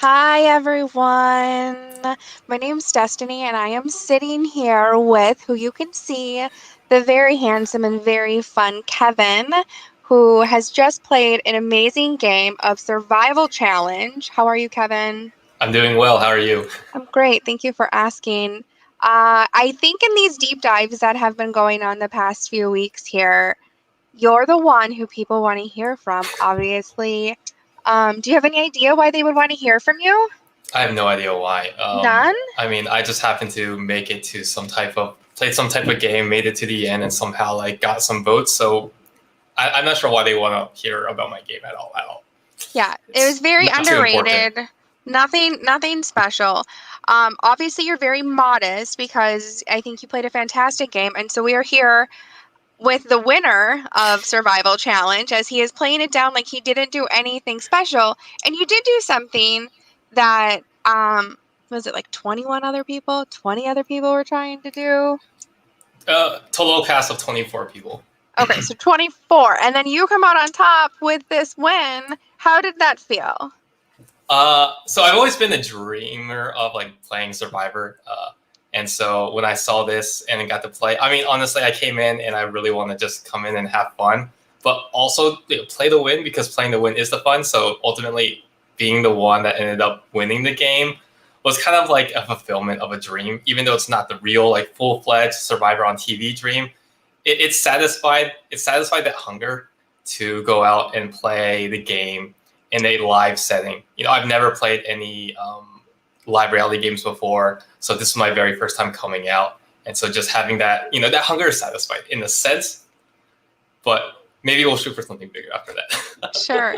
Hi, everyone. My name's Destiny, and I am sitting here with who you can see, the very handsome and very fun Kevin, who has just played an amazing game of Survival Challenge. How are you, Kevin? I'm doing well. How are you? I'm great. Thank you for asking. I think in these deep dives that have been going on the past few weeks here, you're the one who people want to hear from, obviously. Do you have any idea why they would want to hear from you? I have no idea why. None? I just happened to make it to played some type of game, made it to the end, and somehow like got some votes. So I'm not sure why they want to hear about my game at all. At all, Yeah, it was it's very not too important. underrated. Nothing special. Obviously, you're very modest because I think you played a fantastic game, and so we are here with the winner of Survival Challenge as he is playing it down like he didn't do anything special. And you did do something that was it like 21 other people, 20 other people were trying to do? Total cast of 24 people. Okay, so 24. And then you come out on top with this win. How did that feel? So I've always been a dreamer of like playing Survivor. And so when I saw this and got to play, I mean, honestly, I came in and I really want to just come in and have fun, but also play the win because playing the win is the fun. So ultimately, being the one that ended up winning the game was kind of like a fulfillment of a dream, even though it's not the real, like full fledged Survivor on TV dream. It's satisfied. It satisfied that hunger to go out and play the game in a live setting. I've never played any live reality games before, so this is my very first time coming out, and so just having that, that hunger is satisfied in a sense, but maybe we'll shoot for something bigger after that. Sure.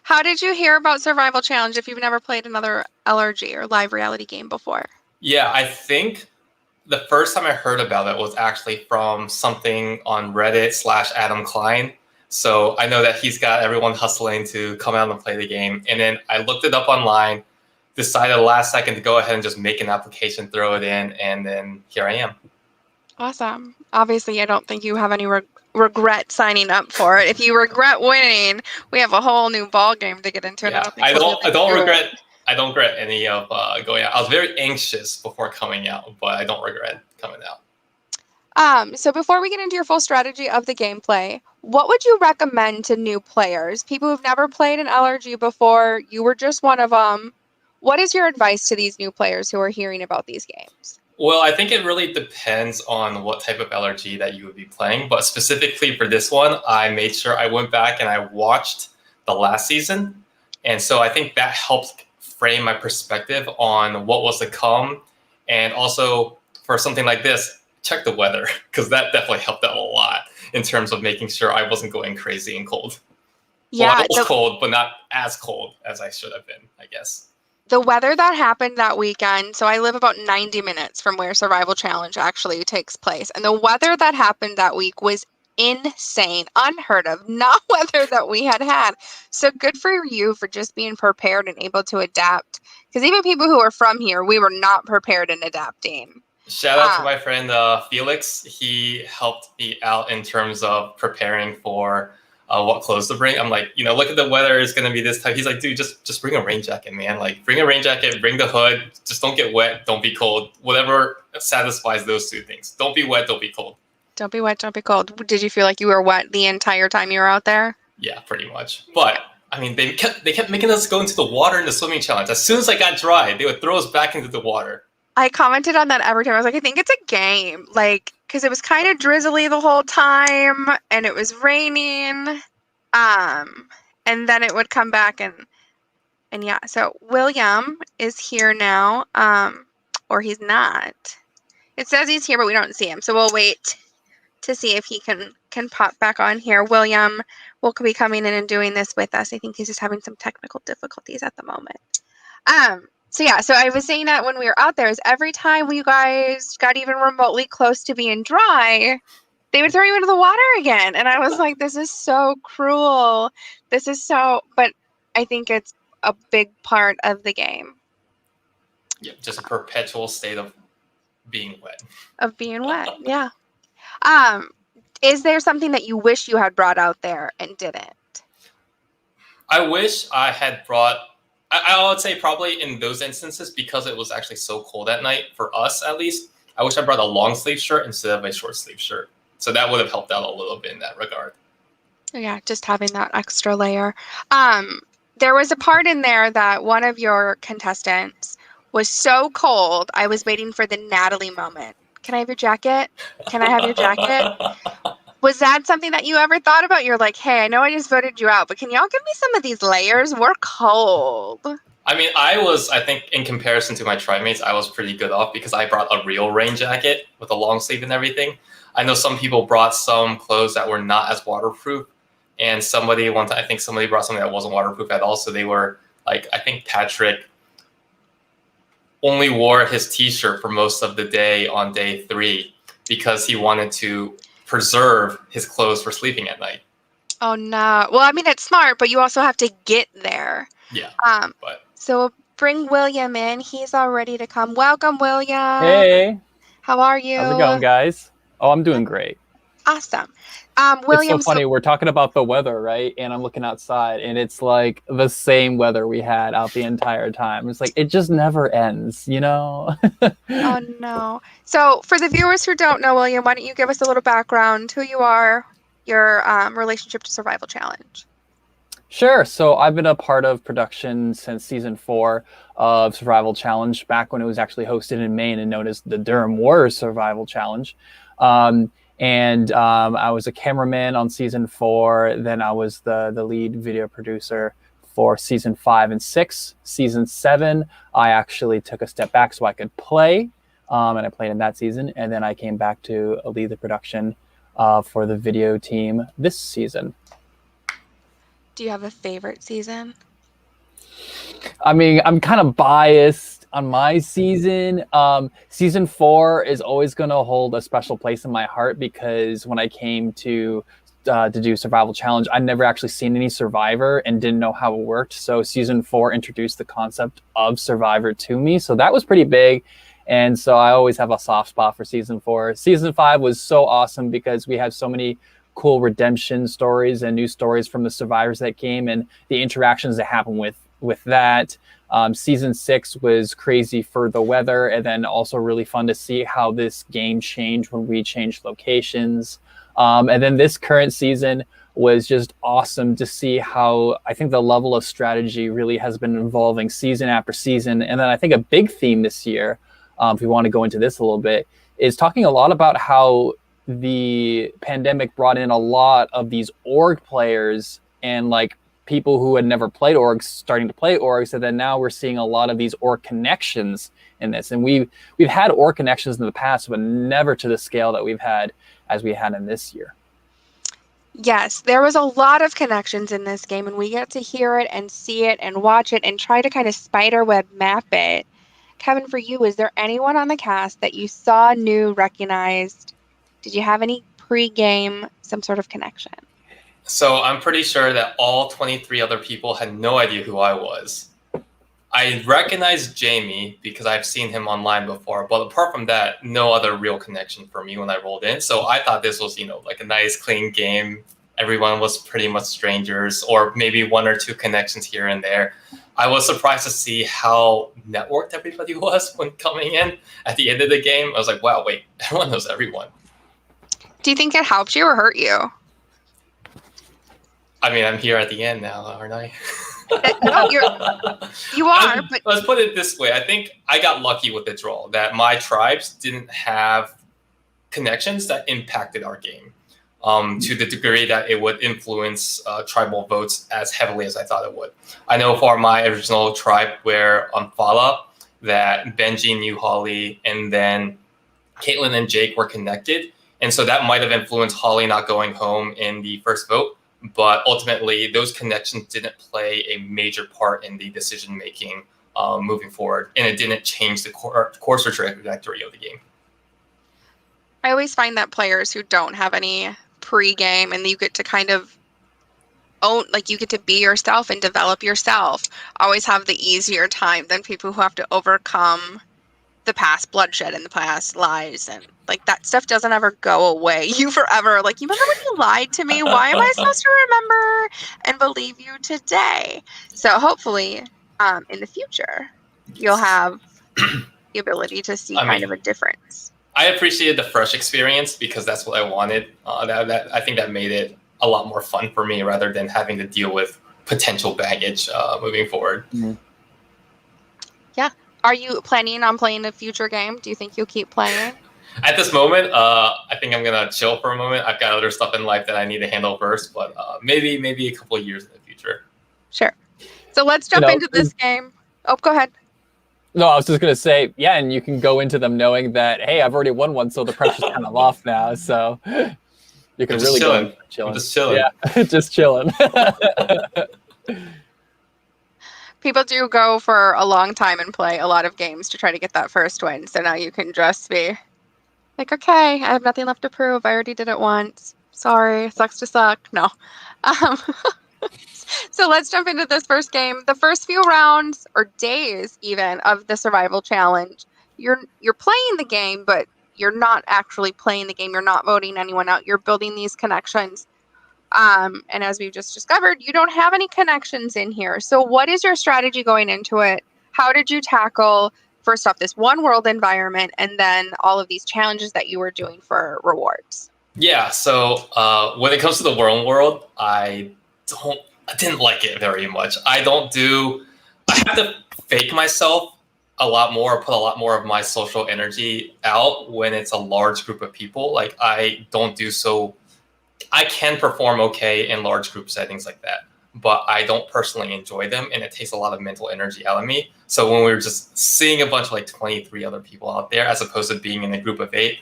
How did you hear about Survival Challenge if you've never played another LRG or live reality game before? Yeah, I think the first time I heard about it was actually from something on Reddit / Adam Klein. So I know that he's got everyone hustling to come out and play the game. And then I looked it up online, decided last second to go ahead and just make an application, throw it in, and then here I am. Awesome. Obviously, I don't think you have any regret signing up for it. If you regret winning, we have a whole new ball game to get into, and I Yeah, don't think we'll I really don't do it. regret. I don't regret any of going out. I was very anxious before coming out, but I don't regret coming out. So before we get into your full strategy of the gameplay, what would you recommend to new players, people who've never played an LRG before? You were just one of them. What is your advice to these new players who are hearing about these games? Well, I think it really depends on what type of LRG that you would be playing. But specifically for this one, I made sure I went back and I watched the last season. And so I think that helped frame my perspective on what was to come. And also for something like this, check the weather, because that definitely helped out a lot in terms of making sure I wasn't going crazy and cold. Well, I Yeah, was cold, but not as cold as I should have been, I guess. the weather that happened that weekend, so I live about 90 minutes from where Survival Challenge actually takes place. And the weather that happened that week was insane, unheard of, not weather that we had had. So good for you for just being prepared and able to adapt. Because even people who are from here, we were not prepared in adapting. Shout out to Um, my friend Felix. He helped me out in terms of preparing for what clothes to bring. I'm like, look at the weather. It's gonna be this type. He's like, dude, just bring a rain jacket, man. Like, bring a rain jacket, bring the hood. Just don't get wet. Don't be cold. Whatever satisfies those two things. Don't be wet. Don't be cold. don't be wet, don't be cold. Did you feel like you were wet the entire time you were out there? Yeah, pretty much. But I mean, they kept making us go into the water in the swimming challenge. As soon as I got dry, they would throw us back into the water. I commented on that every time. I was like, I think it's a game. Like, because it was kind of drizzly the whole time and it was raining. Um, and then it would come back and yeah. So William is here now. Or he's not. It says he's here, but we don't see him. So we'll wait to see if he can pop back on here. William will be coming in and doing this with us. I think he's just having some technical difficulties at the moment. So yeah, so I was saying that when we were out there is every time you guys got even remotely close to being dry, they would throw you into the water again. And I was like, this is so cruel. This is so, but I think it's a big part of the game Yeah, just a perpetual state of being wet. of being wet. Yeah. Um, is there something that you wish you had brought out there and didn't? I wish I had brought I would say probably in those instances, because it was actually so cold at night, for us at least, I wish I brought a long sleeve shirt instead of a short sleeve shirt. So that would have helped out a little bit in that regard. Yeah, just having that extra layer. There was a part in there that one of your contestants was so cold, I was waiting for the Natalie moment. Can I have your jacket? Can I have your jacket? Was that something that you ever thought about? You're like, hey, I know I just voted you out, but can y'all give me some of these layers? We're cold. I mean, I think in comparison to my tribe mates, I was pretty good off because I brought a real rain jacket with a long sleeve and everything. I know some people brought some clothes that were not as waterproof, and I think somebody brought something that wasn't waterproof at all. So they were like, I think Patrick only wore his t-shirt for most of the day on day 3 because he wanted to preserve his clothes for sleeping at night. Oh no. Well, I mean, it's smart, but you also have to get there. Yeah. But So we'll bring William in. He's all ready to come. Welcome, William. Hey, How are you? how's it going, guys? Oh, I'm doing great. Awesome. William, It's so funny. We're talking about the weather, right? And I'm looking outside, and it's like the same weather we had out the entire time. It's like it just never ends, you know? Oh no. So for the viewers who don't know William, why don't you give us a little background, who you are, your relationship to Survival Challenge? Sure. So I've been a part of production since season 4 of Survival Challenge, back when it was actually hosted in Maine and known as the Durham Warriors Survival Challenge. I was a cameraman on season 4. Then I was the lead video producer for season 5 and 6. Season 7, I actually took a step back so I could play, and I played in that season. And then I came back to lead the production for the video team this season. Do you have a favorite season? I mean, I'm kind of biased on my season. Season 4 is always going to hold a special place in my heart because when I came to do Survival Challenge, I'd never actually seen any Survivor and didn't know how it worked. So season 4 introduced the concept of Survivor to me. So that was pretty big. And so I always have a soft spot for season 4. Season 5 was so awesome because we had so many cool redemption stories and new stories from the survivors that came and the interactions that happened with that. Season 6 was crazy for the weather, and then also really fun to see how this game changed when we changed locations. And then this current season was just awesome to see how I think the level of strategy really has been evolving season after season. And then I think a big theme this year, if we want to go into this a little bit, is talking a lot about how the pandemic brought in a lot of these org players and like people who had never played orgs starting to play orgs. And then now we're seeing a lot of these org connections in this. And we've had org connections in the past, but never to the scale that we've had as we had in this year. Yes, there was a lot of connections in this game, and we get to hear it and see it and watch it and try to kind of spiderweb map it. Kevin, for you, is there anyone on the cast that you saw, knew, recognized? Did you have any pre-game, some sort of connection? So I'm pretty sure that all 23 other people had no idea who I was. I recognized Jamie because I've seen him online before, but apart from that, no other real connection for me when I rolled in. So I thought this was, like a nice, clean game. Everyone was pretty much strangers, or maybe 1 or 2 connections here and there. I was surprised to see how networked everybody was when coming in at the end of the game. I was like, wow, wait, everyone knows everyone. Do you think it helped you or hurt you? I mean, I'm here at the end now, aren't I? No, you are. But let's put it this way. I think I got lucky with the draw that my tribes didn't have connections that impacted our game to the degree that it would influence tribal votes as heavily as I thought it would. I know for my original tribe where on Fala that Benji knew Holly and then Caitlin and Jake were connected. And so that might have influenced Holly not going home in the first vote. But ultimately, those connections didn't play a major part in the decision-making moving forward. And it didn't change the course or trajectory of the game. I always find that players who don't have any pre-game and you get to kind of own, like you get to be yourself and develop yourself, always have the easier time than people who have to overcome the past bloodshed and the past lies, and like that stuff doesn't ever go away. You forever like, you remember when you lied to me? Why am I supposed to remember and believe you today? So hopefully in the future, you'll have the ability to see kind of a difference. I appreciated the fresh experience because that's what I wanted. That I think that made it a lot more fun for me rather than having to deal with potential baggage moving forward. Mm-hmm. Yeah. Are you planning on playing a future game? Do you think you'll keep playing? At this moment, I think I'm gonna chill for a moment. I've got other stuff in life that I need to handle first, but maybe a couple of years in the future. Sure. So let's jump into this game. Oh, go ahead. No, I was just gonna say, yeah, and you can go into them knowing that, hey, I've already won one, so the pressure's kind of off now. So you can really chilling. go chilling. I'm just chilling. Yeah, just chilling. People do go for a long time and play a lot of games to try to get that first win. So now you can just be like, okay, I have nothing left to prove. I already did it once. Sorry, sucks to suck. No. So let's jump into this first game. The first few rounds or days even of the survival challenge, you're playing the game, but you're not actually playing the game. You're not voting anyone out. You're building these connections. And as we've just discovered, you don't have any connections in here. So what is your strategy going into it? How did you tackle, first off, this one world environment and then all of these challenges that you were doing for rewards? Yeah, so when it comes to the world, I didn't like it very much. I have to fake myself a lot more, put a lot more of my social energy out when it's a large group of people. Like I can perform okay in large group settings like that, but I don't personally enjoy them, and it takes a lot of mental energy out of me. So when we were just seeing a bunch of like 23 other people out there, as opposed to being in a group of 8,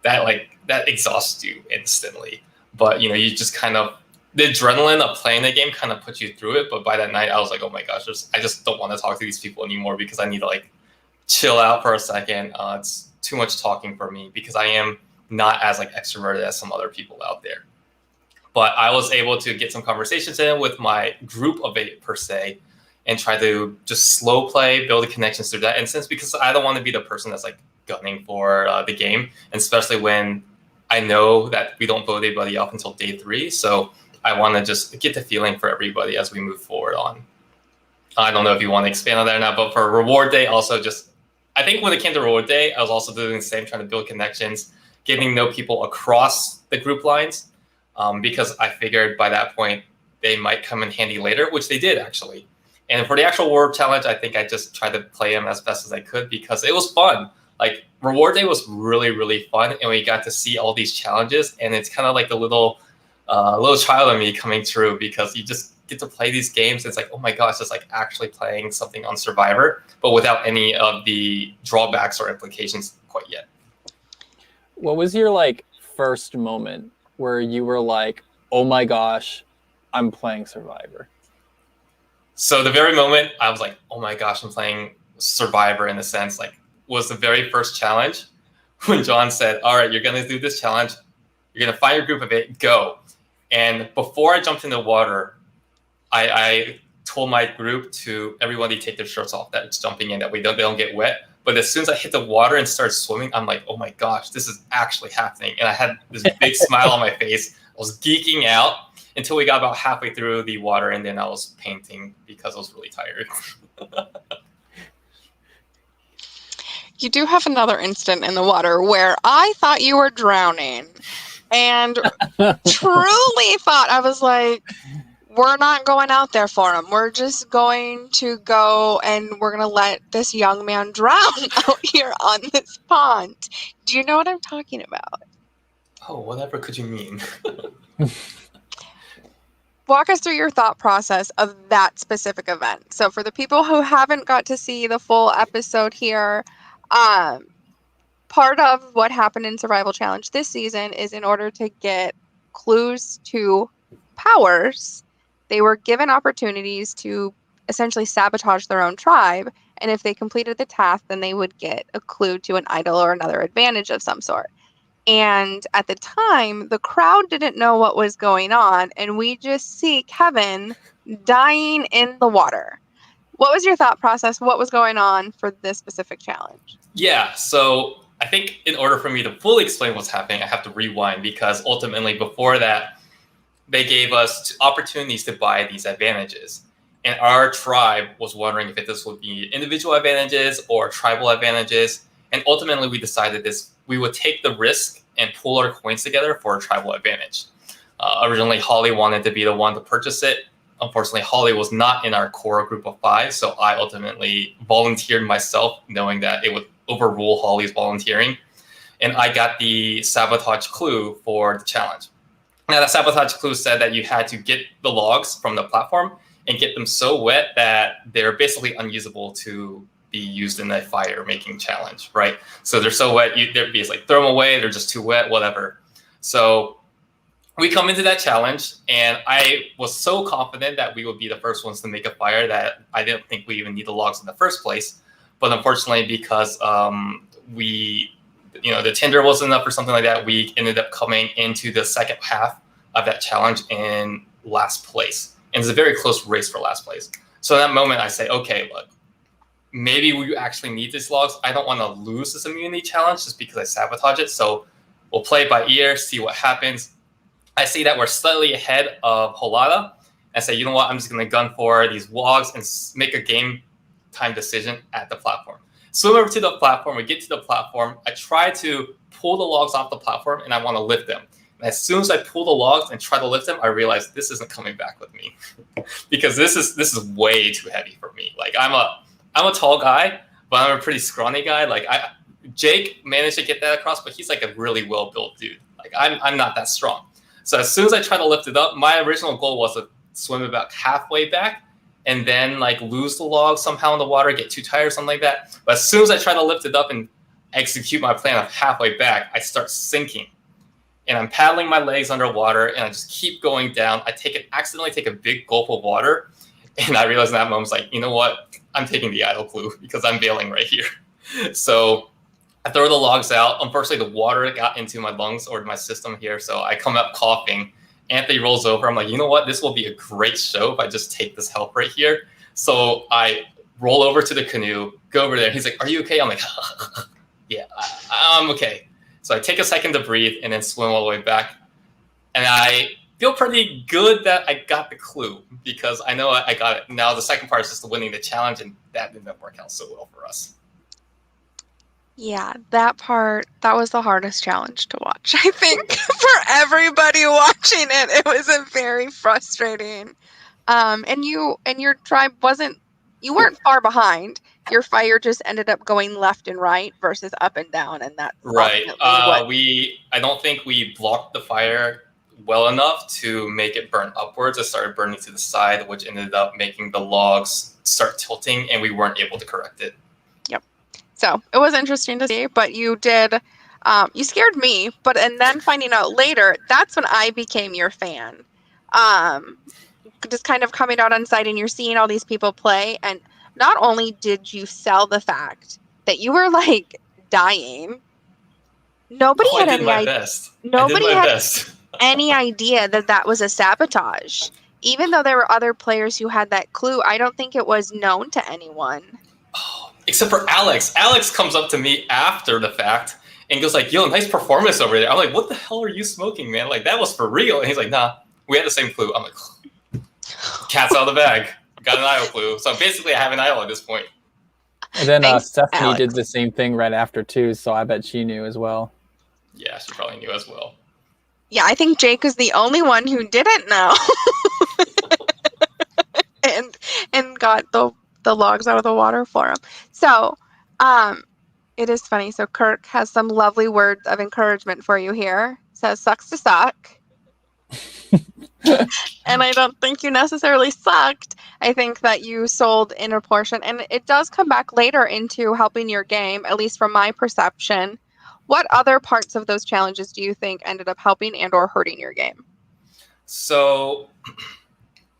that exhausts you instantly. But you just kind of, the adrenaline of playing the game kind of puts you through it. But by that night, I was like, oh my gosh, I just don't want to talk to these people anymore because I need to like chill out for a second. It's too much talking for me because I am not as like extroverted as some other people out there. But I was able to get some conversations in with my group of 8 per se, and try to just slow play, build the connections through that instance, because I don't want to be the person that's like gunning for the game, and especially when I know that we don't vote anybody off until day 3. So I want to just get the feeling for everybody as we move forward on. I don't know if you want to expand on that or not, but for reward day, also I think when it came to reward day, I was also doing the same, trying to build connections, getting to know people across the group lines, because I figured by that point they might come in handy later, which they did actually. And for the actual reward challenge, I think I just tried to play them as best as I could because it was fun. Like reward day was really, really fun, and we got to see all these challenges, and it's kind of like the little child in me coming true because you just get to play these games. It's like, oh my gosh, it's like actually playing something on Survivor, but without any of the drawbacks or implications quite yet. What was your like first moment where you were like, oh my gosh, I'm playing Survivor? So the very moment I was like, oh my gosh, I'm playing Survivor, in a sense, like was the very first challenge when John said, all right, you're going to do this challenge. You're going to find your group of 8, go. And before I jumped in the water, I told my group to everybody take their shirts off that's jumping in, that they don't get wet. But as soon as I hit the water and started swimming, I'm like, oh my gosh, this is actually happening. And I had this big smile on my face. I was geeking out until we got about halfway through the water, and then I was painting because I was really tired. You do have another instant in the water where I thought you were drowning and truly thought, I was like, we're not going out there for him. We're just going to go and we're going to let this young man drown out here on this pond. Do you know what I'm talking about? Oh, whatever could you mean? Walk us through your thought process of that specific event. So for the people who haven't got to see the full episode here, part of what happened in Survival Challenge this season is in order to get clues to powers, they were given opportunities to essentially sabotage their own tribe. And if they completed the task, then they would get a clue to an idol or another advantage of some sort. And at the time, the crowd didn't know what was going on. And we just see Kevin dying in the water. What was your thought process? What was going on for this specific challenge? Yeah, so I think in order for me to fully explain what's happening, I have to rewind, because ultimately before that, they gave us opportunities to buy these advantages. And our tribe was wondering if this would be individual advantages or tribal advantages. And ultimately, we decided we would take the risk and pool our coins together for a tribal advantage. Originally, Holly wanted to be the one to purchase it. Unfortunately, Holly was not in our core group of 5, so I ultimately volunteered myself, knowing that it would overrule Holly's volunteering. And I got the sabotage clue for the challenge. Now, the sabotage clue said that you had to get the logs from the platform and get them so wet that they're basically unusable to be used in a fire-making challenge, right? So they're so wet, they're basically throw them away, they're just too wet, whatever. So we come into that challenge, and I was so confident that we would be the first ones to make a fire that I didn't think we even need the logs in the first place. But unfortunately, because the tinder wasn't enough or something like that, we ended up coming into the second half of that challenge in last place. And it's a very close race for last place. So in that moment, I say, okay, look, maybe we actually need these logs. I don't want to lose this immunity challenge just because I sabotage it. So we'll play it by ear, see what happens. I see that we're slightly ahead of Holada. I say, you know what, I'm just going to gun for these logs and make a game time decision at the platform. Swim over to the platform. We get to the platform. I try to pull the logs off the platform, and I want to lift them. And as soon as I pull the logs and try to lift them, I realize this isn't coming back with me because this is way too heavy for me. Like I'm a tall guy, but I'm a pretty scrawny guy. Like Jake managed to get that across, but he's like a really well built dude. Like I'm not that strong. So as soon as I try to lift it up, my original goal was to swim about halfway back and then like lose the log somehow in the water, get too tired or something like that. But as soon as I try to lift it up and execute my plan of halfway back, I start sinking. And I'm paddling my legs underwater, and I just keep going down. I accidentally take a big gulp of water, and I realize in that moment, I was like, you know what? I'm taking the idle clue because I'm bailing right here. So I throw the logs out. Unfortunately, the water got into my lungs or my system here, so I come up coughing. Anthony rolls over. I'm like, you know what? This will be a great show if I just take this help right here. So I roll over to the canoe, go over there. He's like, are you okay? I'm like, yeah, I'm okay. So I take a second to breathe and then swim all the way back. And I feel pretty good that I got the clue because I know I got it. Now the second part is just winning the challenge, and that didn't work out so well for us. Yeah, that was the hardest challenge to watch, I think, for everybody watching it. It was a very frustrating. And your tribe you weren't far behind. Your fire just ended up going left and right versus up and down, and that's right. I don't think we blocked the fire well enough to make it burn upwards. It started burning to the side, which ended up making the logs start tilting, and we weren't able to correct it. Yep. So it was interesting to see, but you did. You scared me, and then finding out later, that's when I became your fan. Just kind of coming out on site, and you're seeing all these people play, and not only did you sell the fact that you were like dying, nobody had any idea. Nobody had any idea that was a sabotage. Even though there were other players who had that clue, I don't think it was known to anyone. Oh, except for Alex. Alex comes up to me after the fact and goes like, yo, nice performance over there. I'm like, what the hell are you smoking, man? Like, that was for real. And he's like, nah, we had the same clue. I'm like, cat's out of the bag. Got an idle clue. So basically I have an idle at this point. And then Thanks, Stephanie Alex. did the same thing right after too, so I bet she knew as well. Yeah, she probably knew as well. Yeah, I think Jake was the only one who didn't know. and got the logs out of the water for him. So it is funny. So Kirk has some lovely words of encouragement for you here. Says sucks to suck. And I don't think you necessarily sucked. I think that you sold in a portion, and it does come back later into helping your game, at least from my perception. What other parts of those challenges do you think ended up helping and or hurting your game? So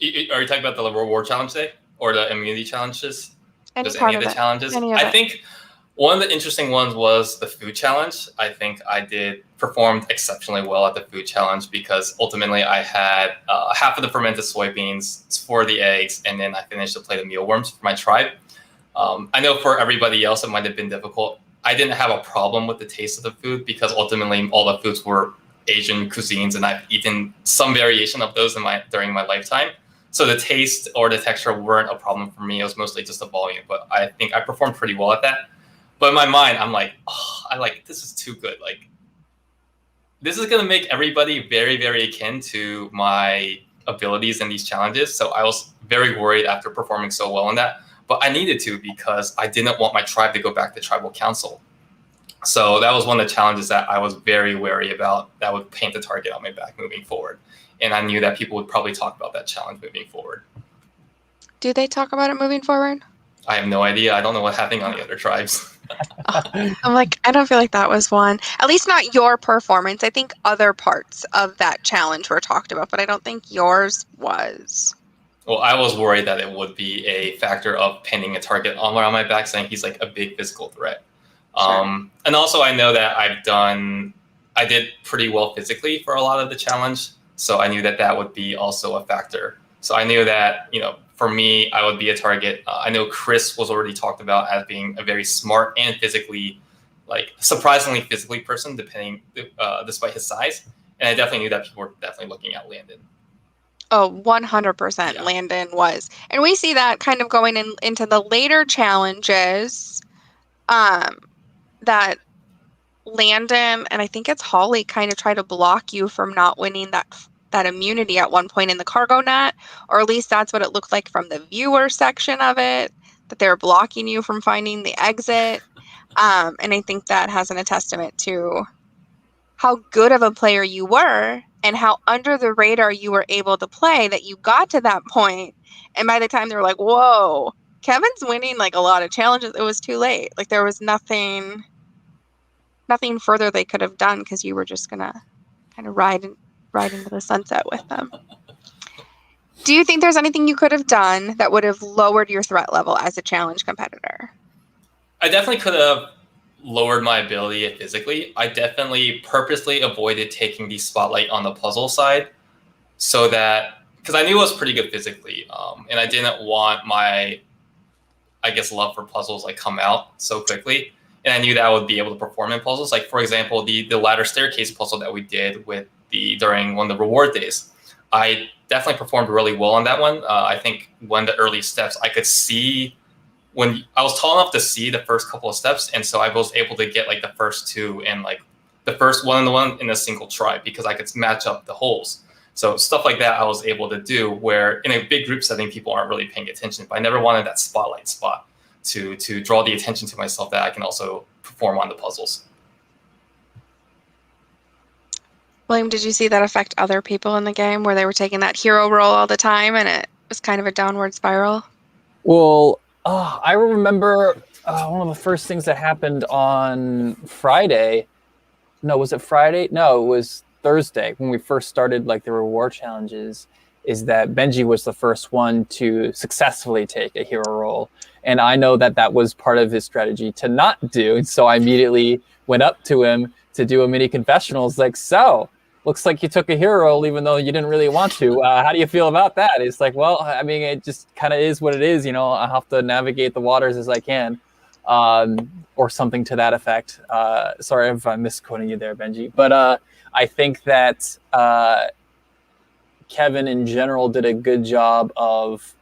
are you talking about the reward challenge day or the immunity challenges? Any Just part any of of the it. challenges? Any of I it. think one of the interesting ones was the food challenge. I think I performed exceptionally well at the food challenge because ultimately I had half of the fermented soybeans for the eggs, and then I finished to play the mealworms for my tribe. I know for everybody else it might have been difficult. I didn't have a problem with the taste of the food because ultimately all the foods were Asian cuisines, and I've eaten some variation of those during my lifetime. So the taste or the texture weren't a problem for me. It was mostly just the volume, but I think I performed pretty well at that. But in my mind, I'm like, oh, this is too good. Like, this is gonna make everybody very, very akin to my abilities in these challenges. So I was very worried after performing so well in that. But I needed to because I didn't want my tribe to go back to tribal council. So that was one of the challenges that I was very wary about that would paint the target on my back moving forward. And I knew that people would probably talk about that challenge moving forward. Do they talk about it moving forward? I have no idea. I don't know what's happening on the other tribes. I'm like, I don't feel like that was one. At least not your performance. I think other parts of that challenge were talked about, but I don't think yours was. Well, I was worried that it would be a factor of pinning a target on my back, saying he's like a big physical threat. Sure. And also I know that I did pretty well physically for a lot of the challenge. So I knew that that would be also a factor. So I knew that, for me, I would be a target. I know Chris was already talked about as being a very smart and physically, surprisingly physically person, despite his size. And I definitely knew that people were definitely looking at Landon. Oh, 100% Yeah. Landon was. And we see that kind of going into the later challenges, that Landon and I think it's Holly kind of try to block you from not winning that immunity at one point in the cargo net, or at least that's what it looked like from the viewer section of it, that they were blocking you from finding the exit. And I think that has a testament to how good of a player you were and how under the radar you were able to play, that you got to that point. And by the time they were like, whoa, Kevin's winning a lot of challenges, it was too late. There was nothing further they could have done because you were just going to kind of ride into the sunset with them. Do you think there's anything you could have done that would have lowered your threat level as a challenge competitor? I definitely could have lowered my ability physically. I definitely purposely avoided taking the spotlight on the puzzle side so that, because I knew I was pretty good physically, and I didn't want my, love for puzzles come out so quickly. And I knew that I would be able to perform in puzzles. Like, for example, the ladder staircase puzzle that we did during one of the reward days. I definitely performed really well on that one. I think one of the early steps I could see when I was tall enough to see the first couple of steps. And so I was able to get the first two and the first one in a single try because I could match up the holes. So stuff like that I was able to do where in a big group setting, people aren't really paying attention, but I never wanted that spotlight spot to draw the attention to myself that I can also perform on the puzzles. William, did you see that affect other people in the game where they were taking that hero role all the time and it was kind of a downward spiral? Well, I remember one of the first things that happened on Friday. No, was it Friday? No, it was Thursday when we first started the reward challenges, is that Benji was the first one to successfully take a hero role. And I know that was part of his strategy to not do. So I immediately went up to him to do a mini confessional. So looks like you took a hero role even though you didn't really want to. How do you feel about that? It's well, I mean, it just kind of is what it is. I have to navigate the waters as I can, or something to that effect. Sorry if I'm misquoting you there, Benji. But I think that Kevin in general did a good job of,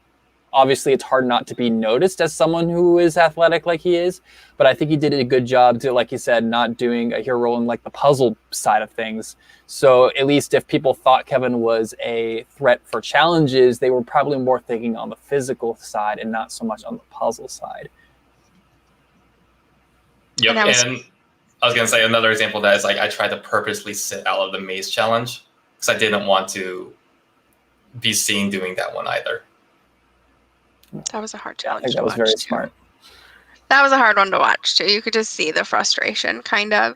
obviously it's hard not to be noticed as someone who is athletic like he is, but I think he did a good job to, like you said, not doing a hero role in the puzzle side of things. So at least if people thought Kevin was a threat for challenges, they were probably more thinking on the physical side and not so much on the puzzle side. Yep, and I was going to say another example of that is I tried to purposely sit out of the maze challenge because I didn't want to be seen doing that one either. That was a hard challenge. I think that was very smart. That was a hard one to watch too. You could just see the frustration kind of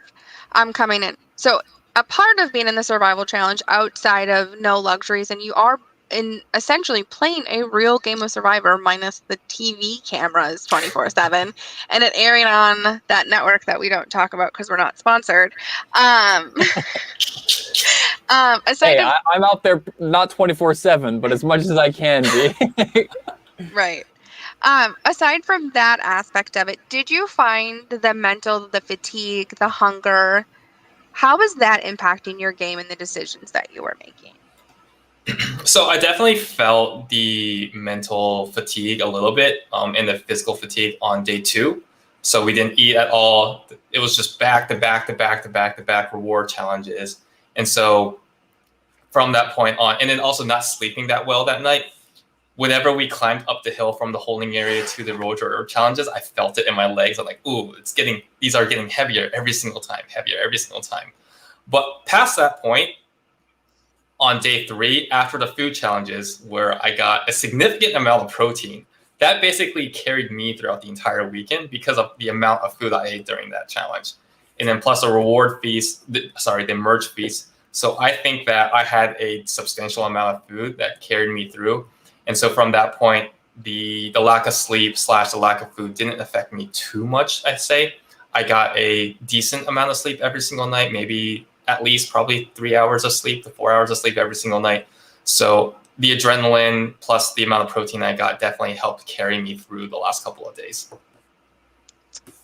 coming in. So a part of being in the survival challenge outside of no luxuries, and you are in essentially playing a real game of Survivor minus the TV cameras 24/7 and it airing on that network that we don't talk about because we're not sponsored. I'm out there not 24/7, but as much as I can be. Right. Aside from that aspect of it, did you find the fatigue, the hunger, how was that impacting your game and the decisions that you were making? So I definitely felt the mental fatigue a little bit, and the physical fatigue on day 2. So we didn't eat at all. It was just back to back to back to back to back reward challenges. And so from that point on, and then also not sleeping that well that night, whenever we climbed up the hill from the holding area to the road or challenges, I felt it in my legs. I'm like, ooh, these are getting heavier every single time, heavier every single time. But past that point, on day 3, after the food challenges, where I got a significant amount of protein, that basically carried me throughout the entire weekend because of the amount of food I ate during that challenge. And then plus a reward feast, the merge feast. So I think that I had a substantial amount of food that carried me through. And so from that point, the lack of sleep / the lack of food didn't affect me too much, I'd say. I got a decent amount of sleep every single night, maybe at least probably 3 hours of sleep to 4 hours of sleep every single night. So the adrenaline plus the amount of protein I got definitely helped carry me through the last couple of days.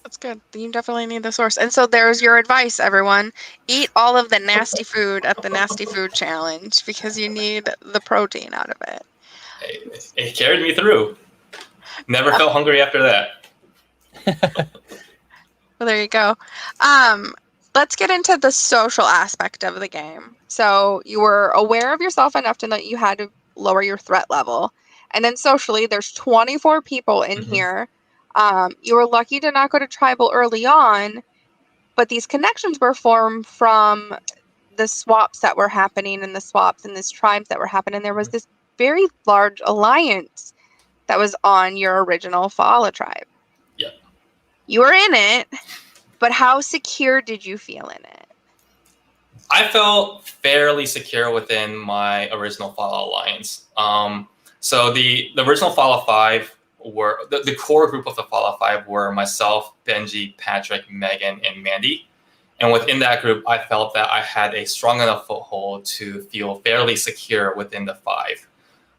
That's good. You definitely need the source. And so there's your advice, everyone. Eat all of the nasty food at the Nasty Food Challenge because you need the protein out of it. It carried me through. Never felt hungry after that. Well, there you go. Let's get into the social aspect of the game. So you were aware of yourself enough to know you had to lower your threat level. And then socially, there's 24 people in here. You were lucky to not go to tribal early on, but these connections were formed from the swaps that were happening and the swaps and this tribes that were happening. There was this very large alliance that was on your original Fala tribe. Yeah. You were in it, but how secure did you feel in it? I felt fairly secure within my original Fala alliance. So the original Fala 5 were the core group of the Fala 5 were myself, Benji, Patrick, Megan, and Mandy. And within that group, I felt that I had a strong enough foothold to feel fairly secure within the 5.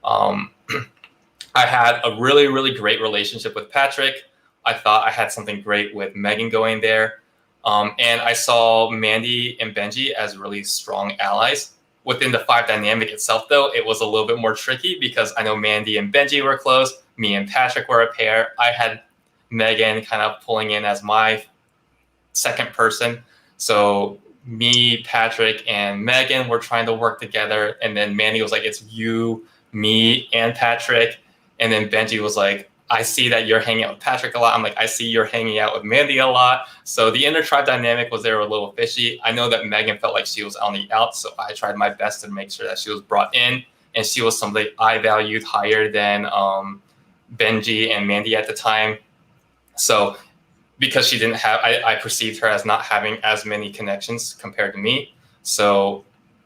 I had a really, really great relationship with Patrick. I thought I had something great with Megan going there. And I saw Mandy and Benji as really strong allies. Within the 5 dynamic itself, though, it was a little bit more tricky because I know Mandy and Benji were close. Me and Patrick were a pair. I had Megan kind of pulling in as my second person. So me, Patrick, and Megan were trying to work together. And then Mandy was like, it's you, me, and Patrick. And then Benji was like, I see that you're hanging out with Patrick a lot. I'm like, I see you're hanging out with Mandy a lot. So the inter-tribe dynamic was there a little fishy. I know that Megan felt like she was on the out, so I tried my best to make sure that she was brought in. And she was somebody I valued higher than Benji and Mandy at the time. So because she didn't have, I perceived her as not having as many connections compared to me. So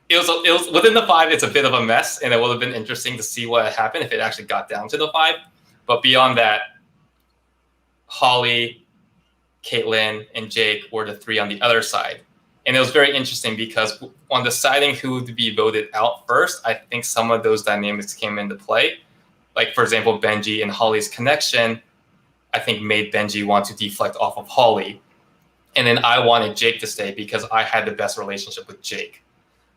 it was within the 5, it's a bit of a mess, and it would have been interesting to see what happened if it actually got down to the 5. But beyond that, Holly, Caitlin, and Jake were the 3 on the other side. And it was very interesting because on deciding who to be voted out first, I think some of those dynamics came into play. Like, for example, Benji and Holly's connection, I think made Benji want to deflect off of Holly. And then I wanted Jake to stay because I had the best relationship with Jake.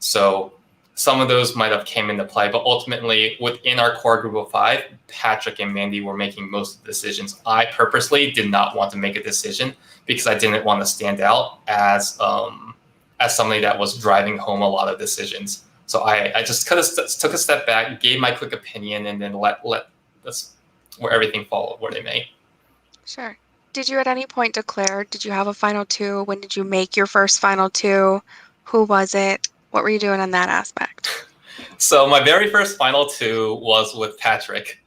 So some of those might have came into play, but ultimately within our core group of 5, Patrick and Mandy were making most of the decisions. I purposely did not want to make a decision because I didn't want to stand out as somebody that was driving home a lot of decisions. So I just kind of took a step back, gave my quick opinion, and then let this where everything followed where they may. Sure. Did you at any point declare, did you have a final 2? When did you make your first final 2? Who was it? What were you doing on that aspect? So my very first final 2 was with Patrick.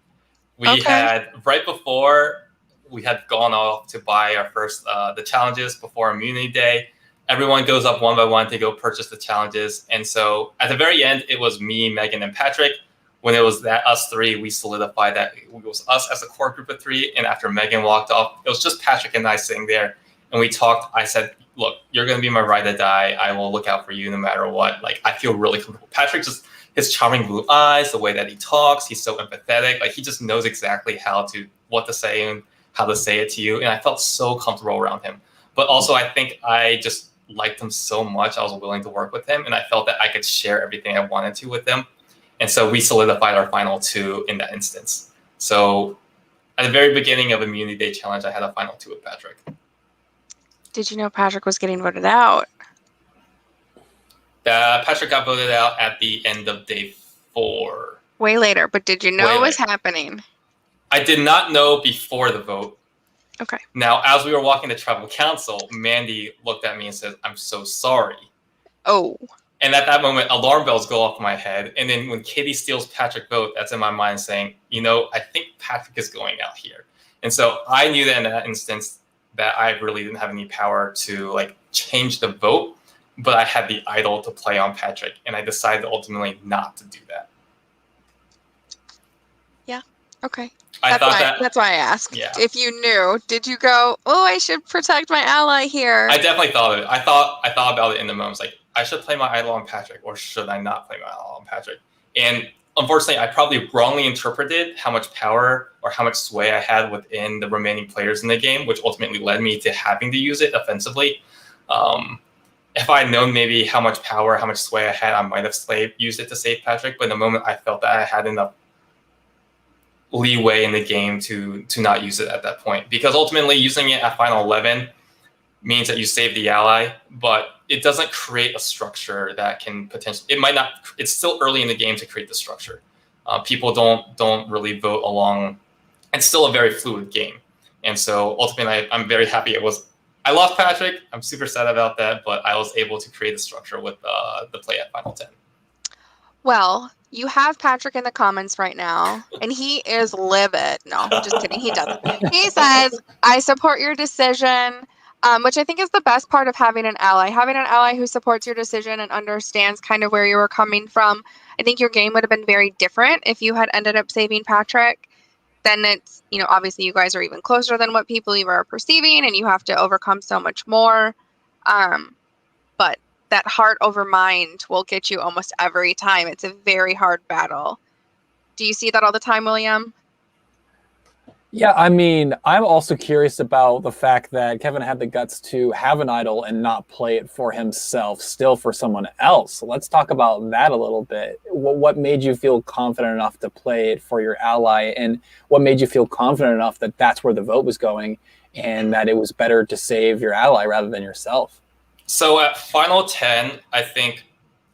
We had, right before we had gone off to buy our first, the challenges before Immunity Day, everyone goes up one by one to go purchase the challenges. And so at the very end, it was me, Megan, and Patrick. When it was that us 3, we solidified that it was us as a core group of 3. And after Megan walked off, it was just Patrick and I sitting there. And we talked. I said, look, you're going to be my ride or die. I will look out for you no matter what. Like, I feel really comfortable. Patrick, just his charming blue eyes, the way that he talks, he's so empathetic. Like, he just knows exactly what to say and how to say it to you. And I felt so comfortable around him. But also, I think I just liked him so much. I was willing to work with him. And I felt that I could share everything I wanted to with him. And so we solidified our final 2 in that instance. So at the very beginning of Immunity Day Challenge, I had a final 2 with Patrick. Did you know Patrick was getting voted out? Patrick got voted out at the end of day 4. Way later, but did you know Way it was later. happening? I did not know before the vote. Okay. Now, as we were walking to Tribal Council, Mandy looked at me and said, "I'm so sorry." Oh. And at that moment, alarm bells go off in my head. And then when Katie steals Patrick's vote, that's in my mind saying, I think Patrick is going out here. And so I knew that in that instance that I really didn't have any power to change the vote, but I had the idol to play on Patrick. And I decided ultimately not to do that. Yeah. Okay. That's why I asked. Yeah. If you knew, did you go, "Oh, I should protect my ally here"? I definitely thought of it. I thought about it in the moment. It's like, I should play my idol on Patrick, or should I not play my idol on Patrick? And unfortunately, I probably wrongly interpreted how much power or how much sway I had within the remaining players in the game, which ultimately led me to having to use it offensively. If I had known maybe how much power, how much sway I had, I might have used it to save Patrick. But in the moment, I felt that I had enough leeway in the game to not use it at that point, because ultimately using it at final 11 means that you save the ally, but it doesn't create a structure that can potentially, it's still early in the game to create the structure. People don't really vote along. It's still a very fluid game. And so ultimately I'm very happy I lost Patrick. I'm super sad about that, but I was able to create a structure with the play at final 10. Well, you have Patrick in the comments right now, and he is livid. No, just kidding. He doesn't. He says, "I support your decision," which I think is the best part of having an ally. Having an ally who supports your decision and understands kind of where you were coming from. I think your game would have been very different if you had ended up saving Patrick. Then it's, obviously you guys are even closer than what people were perceiving, and you have to overcome so much more. But that heart over mind will get you almost every time. It's a very hard battle. Do you see that all the time, William? Yeah, I mean, I'm also curious about the fact that Kevin had the guts to have an idol and not play it for himself, still for someone else. So let's talk about that a little bit. What made you feel confident enough to play it for your ally, and what made you feel confident enough that that's where the vote was going and that it was better to save your ally rather than yourself? So at final 10, I think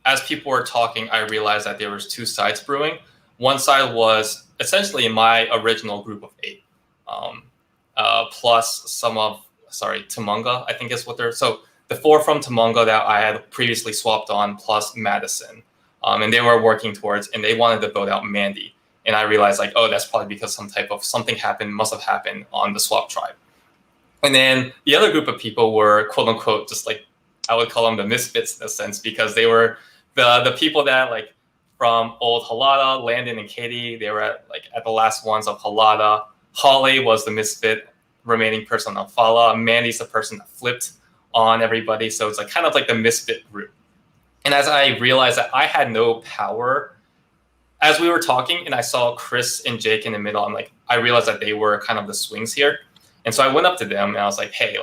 as people were talking, I realized that there was 2 sides brewing. One side was essentially my original group of 8, plus Tumunga, I think is what they're. So the 4 from Tumunga that I had previously swapped on, plus Madison, and they were working towards, and they wanted to vote out Mandy. And I realized that's probably because something must have happened on the swap tribe. And then the other group of people were quote unquote just I would call them the misfits in a sense, because they were the people that from old Halada, Landon and Katie, they were at the last ones of Halada. Holly was the misfit remaining person on Fala. Mandy's the person that flipped on everybody. So it's kind of the misfit group. And as I realized that I had no power, as we were talking and I saw Chris and Jake in the middle, I realized that they were kind of the swings here. And so I went up to them and I was like, hey,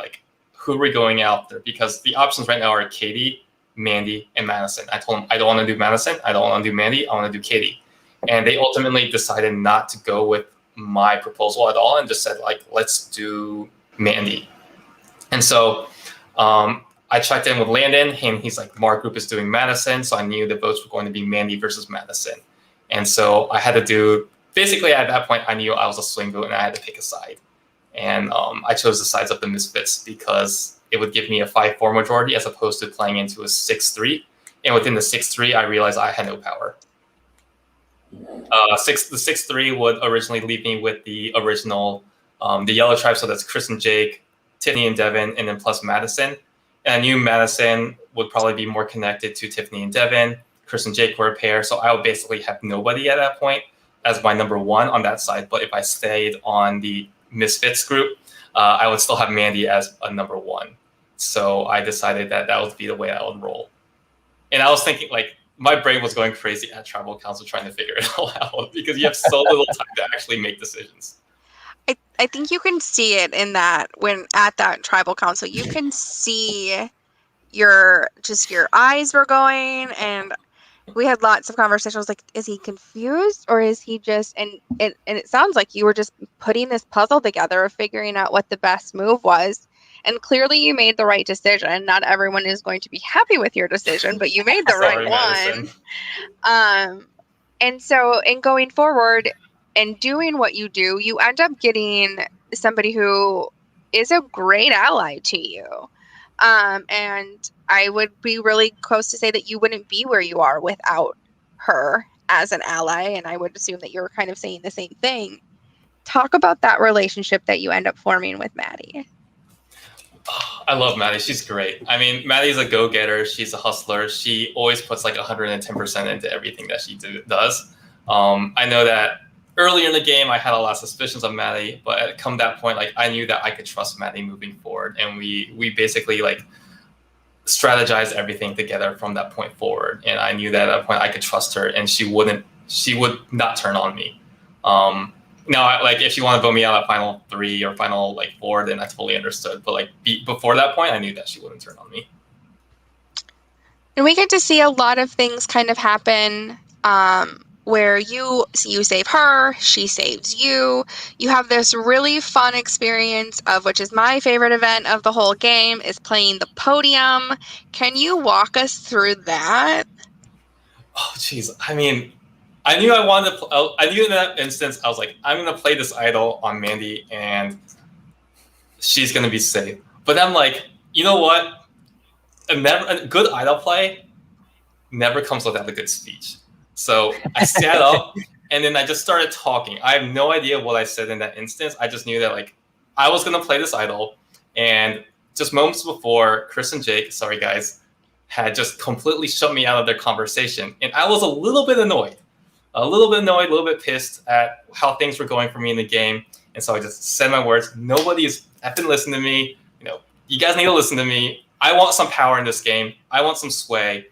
who are we going after? Because the options right now are Katie, Mandy, and Madison. I told them I don't want to do Madison. I don't want to do Mandy. I want to do Katie. And they ultimately decided not to go with my proposal at all and just said, let's do Mandy. And so I checked in with Landon, and he's like, Mark Group is doing Madison. So I knew the votes were going to be Mandy versus Madison. And so I had to do, basically at that point, I knew I was a swing vote and I had to pick a side. And I chose the sides of the misfits because it would give me a 5-4 majority as opposed to playing into a 6-3. And within the 6-3, I realized I had no power. The 6-3 would originally leave me with the original, the yellow tribe. So that's Chris and Jake, Tiffany and Devin, and then plus Madison. And I knew Madison would probably be more connected to Tiffany and Devin. Chris and Jake were a pair. So I would basically have nobody at that point as my number 1 on that side. But if I stayed on the Misfits group, I would still have Mandy as a number 1. So I decided that would be the way I would roll. And I was thinking, my brain was going crazy at Tribal Council trying to figure it all out because you have so little time to actually make decisions. I think you can see it in that when at that Tribal Council, you can see your eyes were going, and we had lots of conversations like, is he confused or is he just, and it sounds like you were just putting this puzzle together of figuring out what the best move was. And clearly you made the right decision. Not everyone is going to be happy with your decision, but you made the right one. And so in going forward and doing what you do, you end up getting somebody who is a great ally to you. And I would be really close to say that you wouldn't be where you are without her as an ally. And I would assume that you're kind of saying the same thing. Talk about that relationship that you end up forming with Maddie. I love Maddie. She's great. I mean, Maddie's a go-getter. She's a hustler. She always puts like 110% into everything that she does. I know that earlier in the game, I had a lot of suspicions of Maddie, but come that point, like I knew that I could trust Maddie moving forward, and we basically like strategized everything together from that point forward. And I knew that at that point I could trust her, and she would not turn on me. Now, like if she wanted to vote me out at final 3 or final like 4, then I totally understood. But like before that point, I knew that she wouldn't turn on me. And we get to see a lot of things kind of happen where you save her, she saves you. You have this really fun experience of, which is my favorite event of the whole game, is playing the podium. Can you walk us through that? Oh, geez. I mean, I knew I wanted to. I knew in that instance, I was like, I'm gonna play this idol on Mandy, and she's gonna be safe. But I'm like, you know what? A good idol play never comes without a good speech. So I sat up, and then I just started talking. I have no idea what I said in that instance. I just knew that like I was gonna play this idol, and just moments before, Chris and Jake, sorry guys, had just completely shut me out of their conversation, and I was a little bit annoyed. A little bit pissed at how things were going for me in the game. And so I just said my words. Nobody is effing listening to me. You know, you guys need to listen to me. I want some power in this game. I want some sway.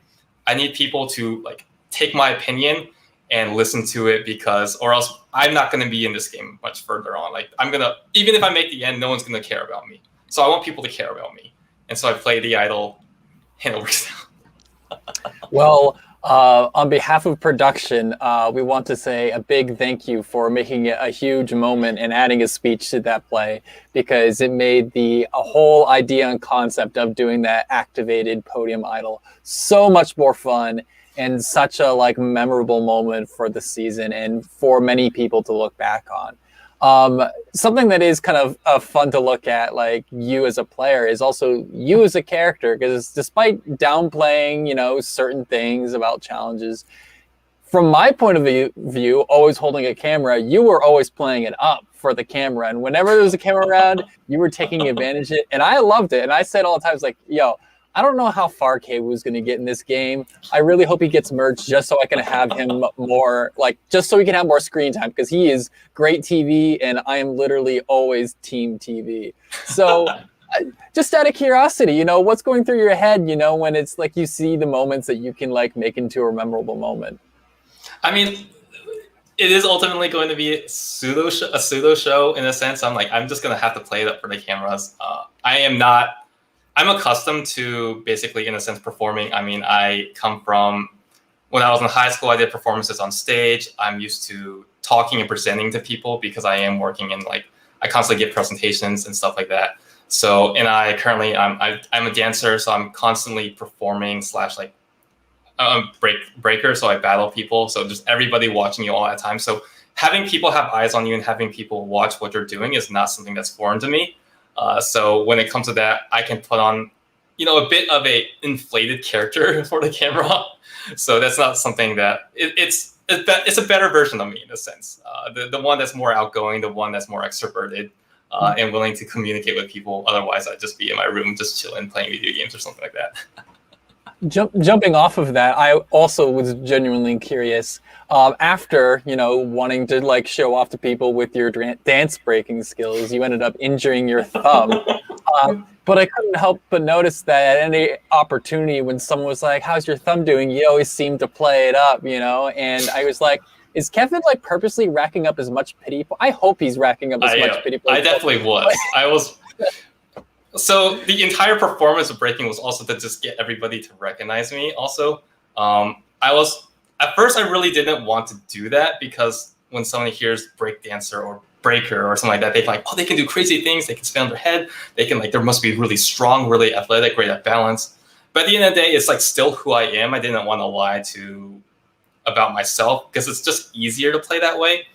I need people to like take my opinion and listen to it, because or else I'm not going to be in this game much further on. Like even if I make the end, no one's going to care about me. So I want people to care about me. And so I play the idol, and it works out. Well, on behalf of production, we want to say a big thank you for making it a huge moment and adding a speech to that play, because it made a whole idea and concept of doing that activated podium idol so much more fun and such a like memorable moment for the season and for many people to look back on. Something that is kind of fun to look at, like you as a player, is also you as a character, because despite downplaying, certain things about challenges, from my point of view, always holding a camera, you were always playing it up for the camera. And whenever there was a camera around, you were taking advantage of it. And I loved it. And I said all the time, like, yo, I don't know how far K-Woo is going to get in this game. I really hope he gets merged just so I can have him more, just so he can have more screen time, because he is great TV and I am literally always team TV. So just out of curiosity, what's going through your head, when it's like you see the moments that you can make into a memorable moment? I mean, it is ultimately going to be a pseudo show in a sense. I'm just going to have to play it up for the cameras. I'm accustomed to basically, in a sense, performing. I mean, I come from, when I was in high school, I did performances on stage. I'm used to talking and presenting to people because I am working in I constantly give presentations and stuff like that. So, and I'm a dancer, so I'm constantly performing / breaker. So I battle people. So just everybody watching you all at a time. So having people have eyes on you and having people watch what you're doing is not something that's foreign to me. So when it comes to that, I can put on, a bit of a inflated character for the camera. So that's not something that it's a better version of me in a sense. The one that's more outgoing, the one that's more extroverted, and willing to communicate with people. Otherwise, I'd just be in my room, just chilling, playing video games or something like that. Jumping off of that, I also was genuinely curious. After wanting to show off to people with your dance breaking skills, you ended up injuring your thumb. But I couldn't help but notice that at any opportunity when someone was like, "How's your thumb doing?" you always seem to play it up, And I was like, is Kevin purposely racking up as much pity? I hope he's racking up as much pity. I definitely was. I was. So the entire performance of breaking was also to just get everybody to recognize me. Also, I at first I really didn't want to do that because when someone hears breakdancer or breaker or something like that, they like, oh, they can do crazy things. They can spin on their head. They can they must be really strong, really athletic, great at balance. But at the end of the day, it's still who I am. I didn't want to lie about myself because it's just easier to play that way.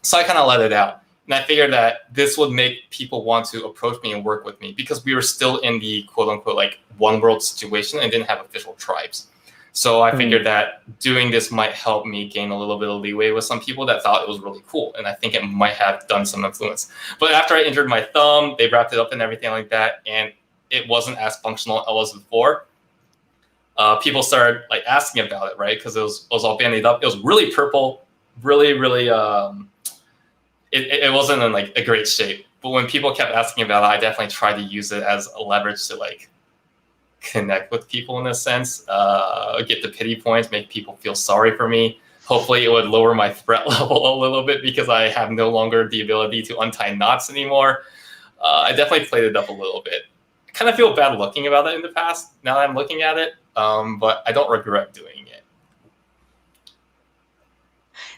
So I kind of let it out. And I figured that this would make people want to approach me and work with me because we were still in the quote unquote one world situation and didn't have official tribes. So I figured that doing this might help me gain a little bit of leeway with some people that thought it was really cool. And I think it might have done some influence. But after I injured my thumb, they wrapped it up and everything like that. And it wasn't as functional as it was before. People started asking about it, right? Because it was all banded up. It was really purple, really, really, it wasn't in a great shape. But when people kept asking about it, I definitely tried to use it as a leverage to connect with people in a sense, get the pity points, make people feel sorry for me. Hopefully it would lower my threat level a little bit because I have no longer the ability to untie knots anymore. I definitely played it up a little bit. I kind of feel bad looking about it in the past now that I'm looking at it, but I don't regret doing it.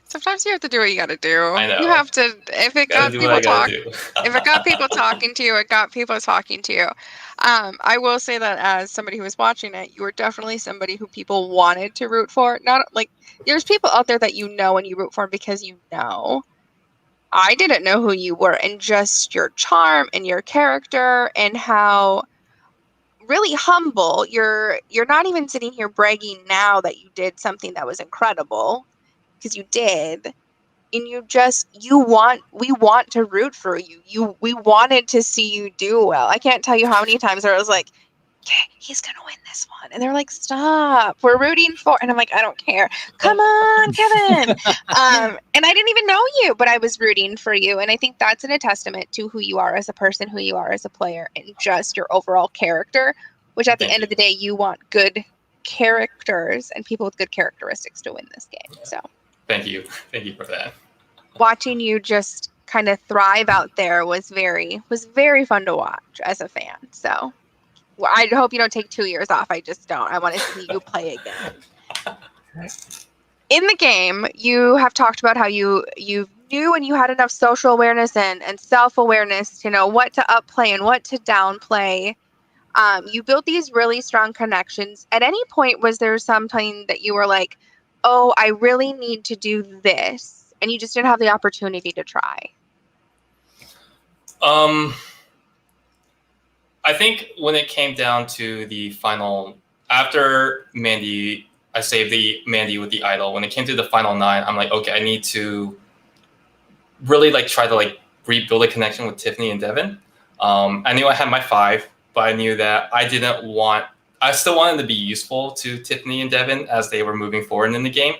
Sometimes you have to do what you got to do. I know. You have to. If it got people if it got people talking to you, it got people talking to you. I will say that as somebody who was watching it, you were definitely somebody who people wanted to root for. Not there's people out there that you know and you root for because you know. I didn't know who you were, and just your charm and your character and how really humble you're not even sitting here bragging now that you did something that was incredible. Because you did, and we want to root for you. We wanted to see you do well. I can't tell you how many times I was like, okay, he's gonna win this one, and they're like, stop, we're rooting for, and I'm like, I don't care. Come on, Kevin. And I didn't even know you, but I was rooting for you, and I think that's a testament to who you are as a person, who you are as a player, and just your overall character. Which at the end of the day, you want good characters and people with good characteristics to win this game. So. Thank you for that. Watching you just kind of thrive out there was very fun to watch as a fan. So I hope you don't take 2 years off. I just don't. I want to see you play again. In the game, you have talked about how you knew and you had enough social awareness and self-awareness to know what to upplay and what to downplay. You built these really strong connections. At any point, was there something that you were like, oh, I really need to do this, and you just didn't have the opportunity to try? I think when it came down to the final, after Mandy, I saved the Mandy with the idol. When it came to the final 9, I'm like, okay, I need to really try to rebuild a connection with Tiffany and Devin. I knew I had my 5, but I knew that I still wanted to be useful to Tiffany and Devin as they were moving forward in the game.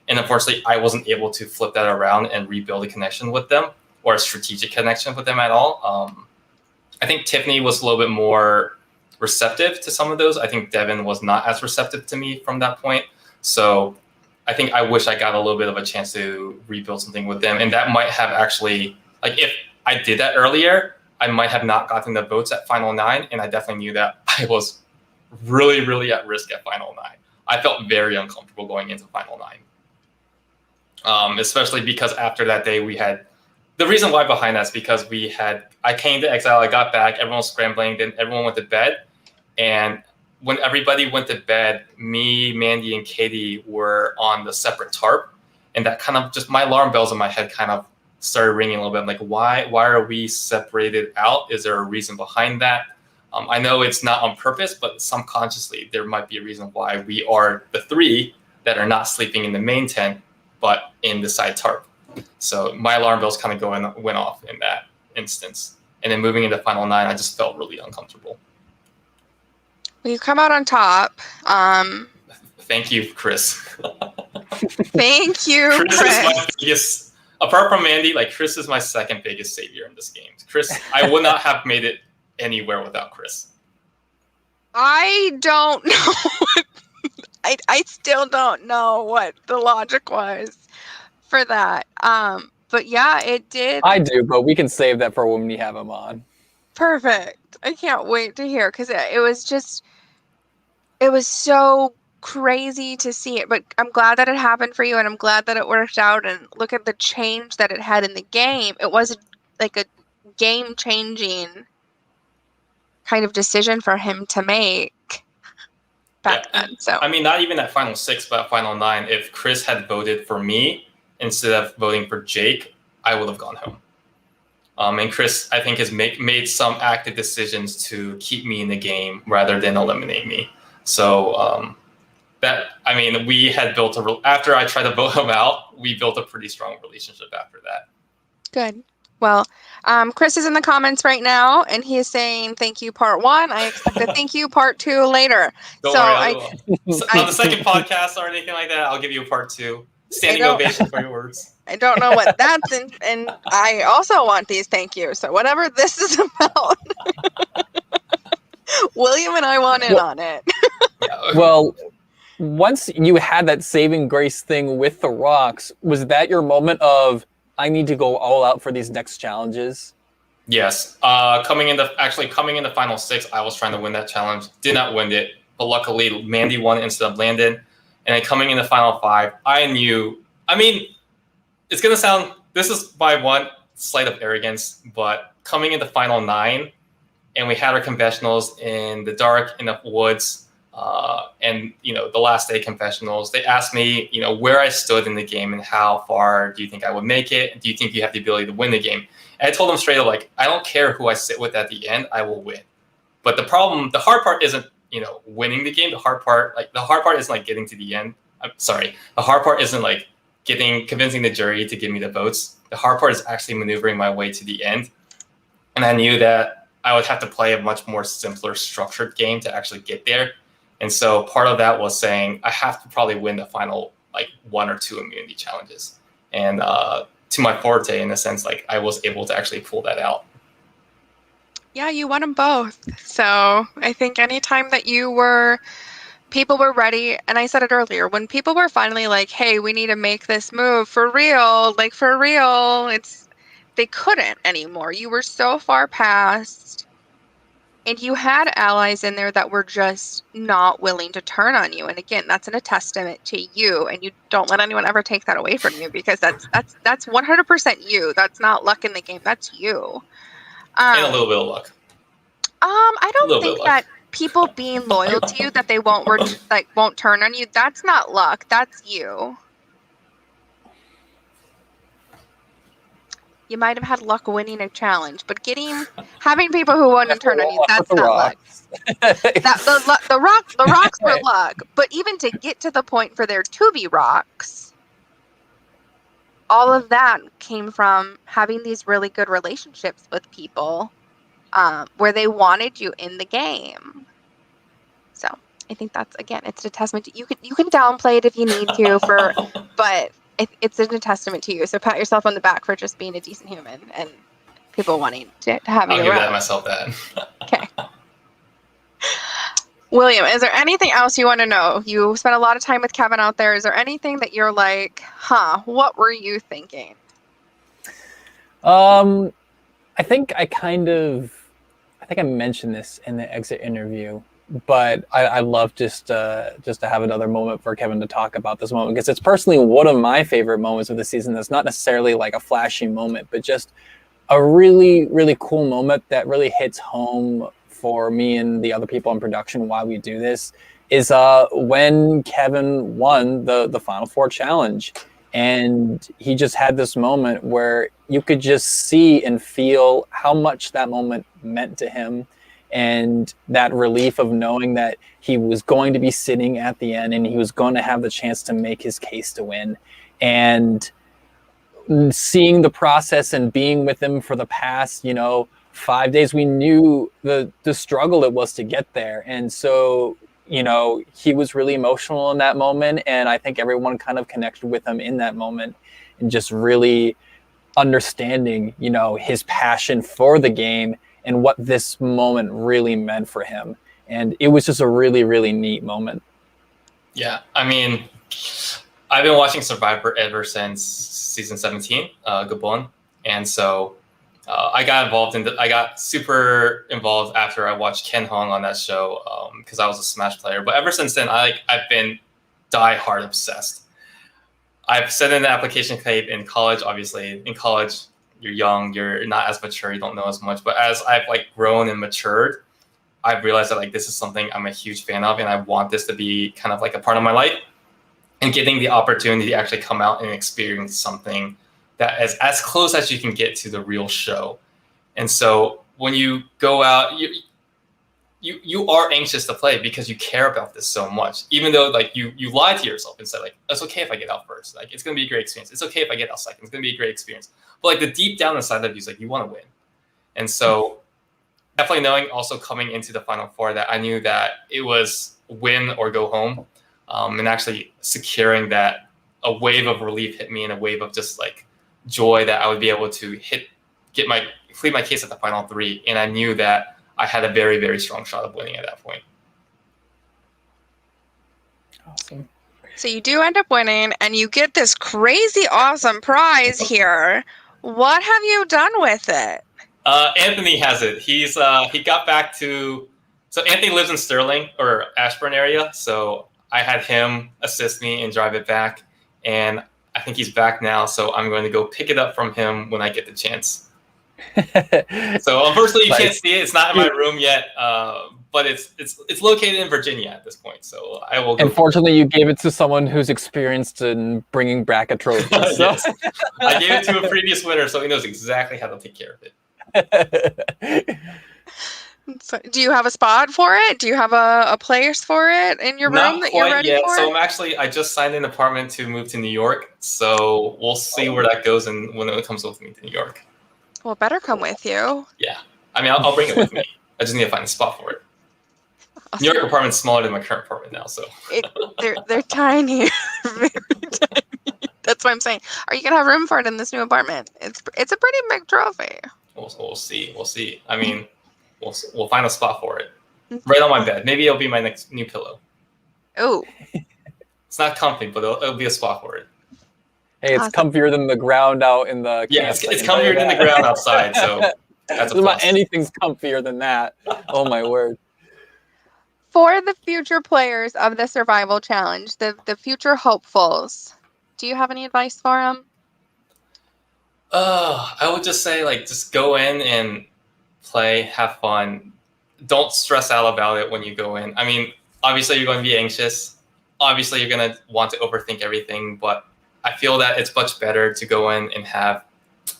And unfortunately, I wasn't able to flip that around and rebuild a connection with them or a strategic connection with them at all. I think Tiffany was a little bit more receptive to some of those. I think Devin was not as receptive to me from that point. So I think I wish I got a little bit of a chance to rebuild something with them. And that might have actually, if I did that earlier, I might have not gotten the votes at Final 9. And I definitely knew that I was really, really at risk at Final 9. I felt very uncomfortable going into Final 9. Especially because after that day we had, the reason why behind that is because I came to Exile, I got back, everyone was scrambling, then everyone went to bed. And when everybody went to bed, me, Mandy, and Katie were on the separate tarp. And that kind of just, my alarm bells in my head kind of started ringing a little bit. I'm like, why are we separated out? Is there a reason behind that? I know it's not on purpose, but subconsciously there might be a reason why we are the 3 that are not sleeping in the main tent, but in the side tarp. So my alarm bells kind of went off in that instance. And then moving into Final 9, I just felt really uncomfortable. Well, you come out on top. Thank you, Chris. Thank you, Chris is my biggest, apart from Mandy, Chris is my second biggest savior in this game. Chris, I would not have made it anywhere without Chris. I don't know. I still don't know what the logic was for that. But yeah, it did. I do, but we can save that for when we have him on. Perfect. I can't wait to hear, because it was so crazy to see it, but I'm glad that it happened for you, and I'm glad that it worked out. And look at the change that it had in the game. It was like a game-changing kind of decision for him to make back then. So I mean, not even at Final 6, but at Final 9, if Chris had voted for me instead of voting for Jake, I would have gone home. And Chris, I think, has made some active decisions to keep me in the game rather than eliminate me. So we had built after I tried to vote him out, we built a pretty strong relationship after that. good. Well, Chris is in the comments right now, and he is saying thank you, part 1. I expect a thank you, part 2 later. Don't worry, on the second podcast or anything like that, I'll give you a part 2. Standing ovation for your words. I don't know what that's in, and I also want these thank yous. So whatever this is about, William and I want in on it. Well, once you had that saving grace thing with the rocks, was that your moment of, I need to go all out for these next challenges? Yes. Coming in the Final 6, I was trying to win that challenge. Did not win it, but luckily Mandy won instead of Landon. And then coming in the Final 5, I knew, I mean, it's going to sound, this is my one slight of arrogance, but coming into Final 9, and we had our confessionals in the dark, in the woods, and, the last day confessionals, they asked me, where I stood in the game and how far do you think I would make it? Do you think you have the ability to win the game? And I told them straight up, I don't care who I sit with at the end, I will win. But the hard part isn't, winning the game. The hard part isn't getting to the end. I'm sorry. The hard part isn't convincing the jury to give me the votes. The hard part is actually maneuvering my way to the end. And I knew that I would have to play a much more simpler, structured game to actually get there. And so part of that was saying I have to probably win the final 1 or 2 immunity challenges. And to my forte, in a sense, I was able to actually pull that out. Yeah, you won them both. So I think anytime that people were ready, and I said it earlier, when people were finally hey, we need to make this move for real, they couldn't anymore. You were so far past, and you had allies in there that were just not willing to turn on you. And again, that's a testament to you, and you don't let anyone ever take that away from you, because that's 100% you. That's not luck in the game. That's you. And a little bit of luck. I don't think that people being loyal to you, that they won't turn on you, that's not luck. That's you. You might have had luck winning a challenge, but having people who won't turn on you, that's not luck. The rocks were luck, but even to get to the point for there to be rocks, all of that came from having these really good relationships with people, where they wanted you in the game. So I think that's, again, it's a testament to you. You can downplay it if you need to, but it's a testament to you. So pat yourself on the back for just being a decent human and people wanting to have you around. I'll give that myself that. Okay. William, is there anything else you want to know? You spent a lot of time with Kevin out there. Is there anything that you're what were you thinking? I think I mentioned this in the exit interview, but I love just to have another moment for Kevin to talk about this moment, because it's personally one of my favorite moments of the season. That's not necessarily a flashy moment, but just a really, really cool moment that really hits home for me and the other people in production while we do this, is when Kevin won the Final Four challenge. And he just had this moment where you could just see and feel how much that moment meant to him, and that relief of knowing that he was going to be sitting at the end and he was going to have the chance to make his case to win. And seeing the process and being with him for the past, 5 days, we knew the struggle it was to get there. And so, he was really emotional in that moment. And I think everyone kind of connected with him in that moment, and just really understanding, his passion for the game and what this moment really meant for him. And it was just a really, really neat moment. Yeah. I mean, I've been watching Survivor ever since season 17, Gabon. And so I got super involved after I watched Ken Hong on that show because I was a Smash player. But ever since then, I've been die-hard obsessed. I've sent in an application tape in college. Obviously, in college, you're young, you're not as mature, you don't know as much. But as I've grown and matured, I've realized that this is something I'm a huge fan of, and I want this to be kind of a part of my life. And getting the opportunity to actually come out and experience something that is as close as you can get to the real show. And so when you go out, you are anxious to play because you care about this so much. Even though you lied to yourself and said it's okay if I get out first. It's gonna be a great experience. It's okay if I get out second. It's gonna be a great experience. But the deep down inside of you is you want to win. And so definitely knowing also coming into the Final Four that I knew that it was win or go home. And actually securing that, a wave of relief hit me and a wave of just joy that I would be able to plead my case at the final three. And I knew that I had a very, very strong shot of winning at that point. Awesome. So you do end up winning and you get this crazy awesome prize here. What have you done with it? Anthony has it. He got back to, so Anthony lives in Sterling or Ashburn area. So I had him assist me and drive it back, and I think he's back now. So I'm going to go pick it up from him when I get the chance. So unfortunately, you can't see it. It's not in my room yet, but it's located in Virginia at this point. So I will. Unfortunately, you gave it to someone who's experienced in bringing back a trophy. So. Yes. I gave it to a previous winner, so he knows exactly how to take care of it. So, do you have a spot for it? Do you have a place for it in your room that you're ready for? So I just signed an apartment to move to New York. So we'll see where that goes and when it comes with me to New York. Well, it better come with you. Yeah. I mean, I'll bring it with me. I just need to find a spot for it. Awesome. New York apartment's smaller than my current apartment now, so. They're tiny. Very tiny. That's what I'm saying. Are you going to have room for it in this new apartment? It's a pretty big trophy. We'll see. We'll see. I mean... We'll find a spot for it. Right on my bed. Maybe it'll be my next new pillow. Oh. It's not comfy, but it'll be a spot for it. Hey, it's comfier than the ground out in the it's comfier than the ground outside, so that's a plus. Anything's comfier than that. Oh my word. For the future players of the Survival Challenge, the future hopefuls, do you have any advice for them? I would just say just go in and play, have fun. Don't stress out about it when you go in. I mean, obviously you're going to be anxious. Obviously you're going to want to overthink everything, but I feel that it's much better to go in and have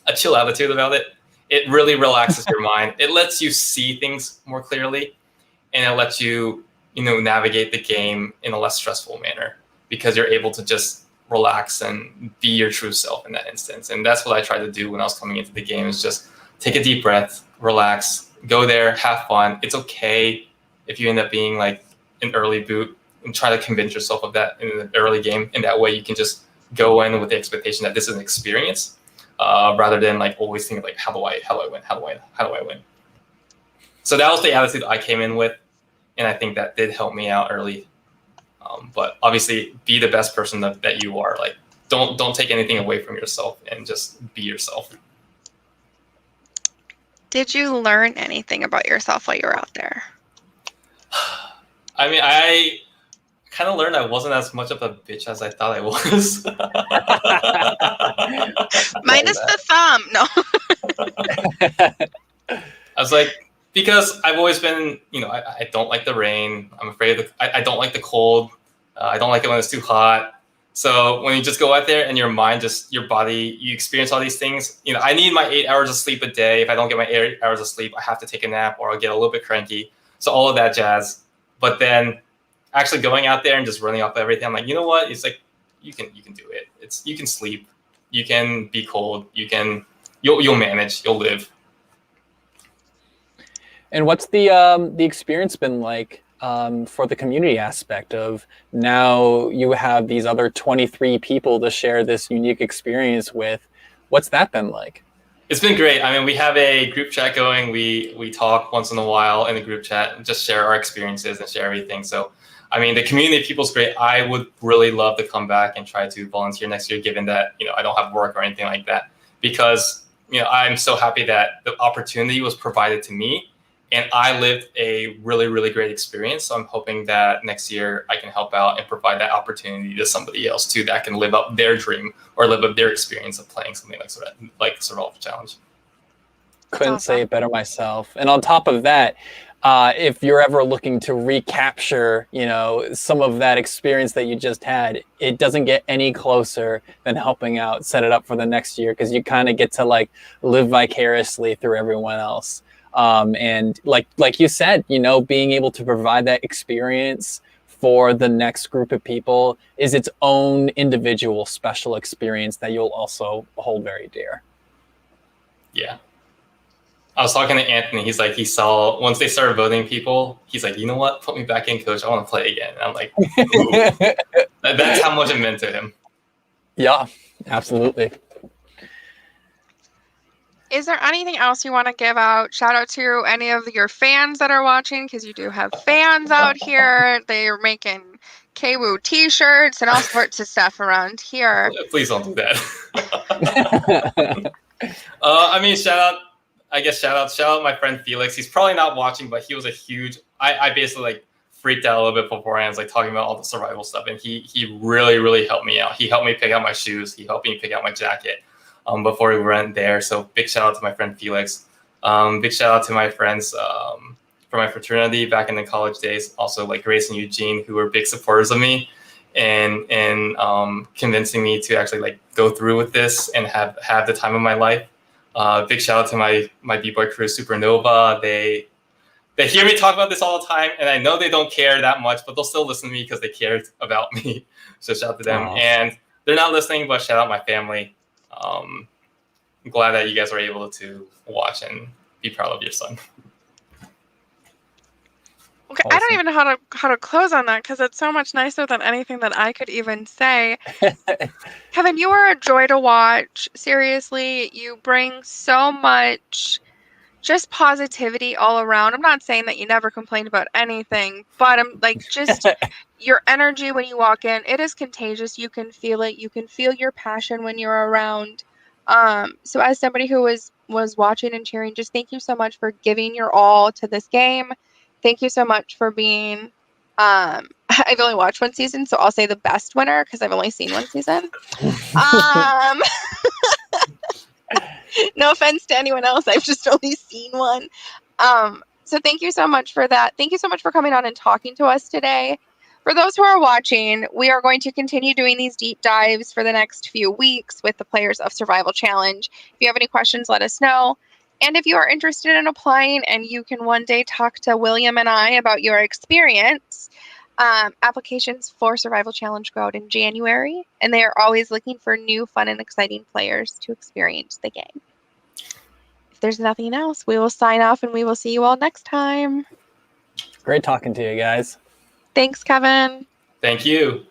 a chill attitude about it. It really relaxes your mind. It lets you see things more clearly, and it lets you, navigate the game in a less stressful manner because you're able to just relax and be your true self in that instance. And that's what I tried to do when I was coming into the game, is just take a deep breath, relax, go there, have fun. It's okay if you end up being an early boot, and try to convince yourself of that in the early game. And that way you can just go in with the expectation that this is an experience, rather than always thinking how do I win? So that was the attitude I came in with, and I think that did help me out early. But obviously, be the best person that you are. Don't take anything away from yourself, and just be yourself. Did you learn anything about yourself while you were out there? I mean, I kind of learned I wasn't as much of a bitch as I thought I was. Minus the thumb. No. I was because I've always been, I don't like the rain. I'm afraid I don't like the cold. I don't like it when it's too hot. So when you just go out there and your mind, your body, you experience all these things. I need my 8 hours of sleep a day. If I don't get my 8 hours of sleep, I have to take a nap or I'll get a little bit cranky. So all of that jazz. But then actually going out there and just running off everything, I'm you know what? It's you can do it. You can sleep. You can be cold. You'll manage. You'll live. And what's the experience been like? For the community aspect of now you have these other 23 people to share this unique experience with. What's that been like? It's been great. I mean, we have a group chat going. We talk once in a while in the group chat and just share our experiences and share everything. So, I mean, the community of people is great. I would really love to come back and try to volunteer next year, given that, I don't have work or anything like that, because I'm so happy that the opportunity was provided to me, and I lived a really, really great experience. So I'm hoping that next year I can help out and provide that opportunity to somebody else too that can live up their dream or live up their experience of playing something like Survival Challenge. Couldn't say it better myself. And on top of that, if you're ever looking to recapture, some of that experience that you just had, it doesn't get any closer than helping out set it up for the next year, because you kind of get to like live vicariously through everyone else. And like you said, being able to provide that experience for the next group of people is its own individual special experience that you'll also hold very dear. Yeah. I was talking to Anthony. He's like, he saw once they started voting people, he's like, you know what? Put me back in, coach. I want to play again. And I'm like, ooh. That's how much it meant to him. Yeah, absolutely. Is there anything else you want to give out? Shout out to any of your fans that are watching, because you do have fans out here. They are making KWoo t-shirts and all sorts of stuff around here. Please don't do that. Shout out my friend Felix. He's probably not watching, but he was a huge. I basically like freaked out a little bit beforehand, like talking about all the survival stuff, and he really, really helped me out. He helped me pick out my shoes. He helped me pick out my jacket before we went there. So big shout out to my friend Felix. Big shout out to my friends from my fraternity back in the college days. Also like Grace and Eugene, who were big supporters of me and convincing me to actually like go through with this and have the time of my life. Big shout out to my B-Boy crew, Supernova. They hear me talk about this all the time, and I know they don't care that much, but they'll still listen to me because they care about me. So shout out to them. Aww. And they're not listening, but shout out my family. I'm glad that you guys were able to watch and be proud of your son. Okay, Awesome. I don't even know how to close on that, because it's so much nicer than anything that I could even say. Kevin, you are a joy to watch. Seriously, you bring so much just positivity all around. I'm not saying that you never complain about anything, but I'm like, just your energy when you walk in, it is contagious. You can feel it. You can feel your passion when you're around. So as somebody who was watching and cheering, just thank you so much for giving your all to this game. Thank you so much for being, I've only watched one season, so I'll say the best winner, because I've only seen one season. No offense to anyone else, I've just only seen one. So thank you so much for that. Thank you so much for coming on and talking to us today. For those who are watching, we are going to continue doing these deep dives for the next few weeks with the players of Survival Challenge. If you have any questions, let us know. And if you are interested in applying and you can one day talk to William and I about your experience, applications for Survival Challenge go out in January, and they are always looking for new, fun, and exciting players to experience the game. If there's nothing else, we will sign off, and we will see you all next time. Great talking to you guys. Thanks, Kevin. Thank you.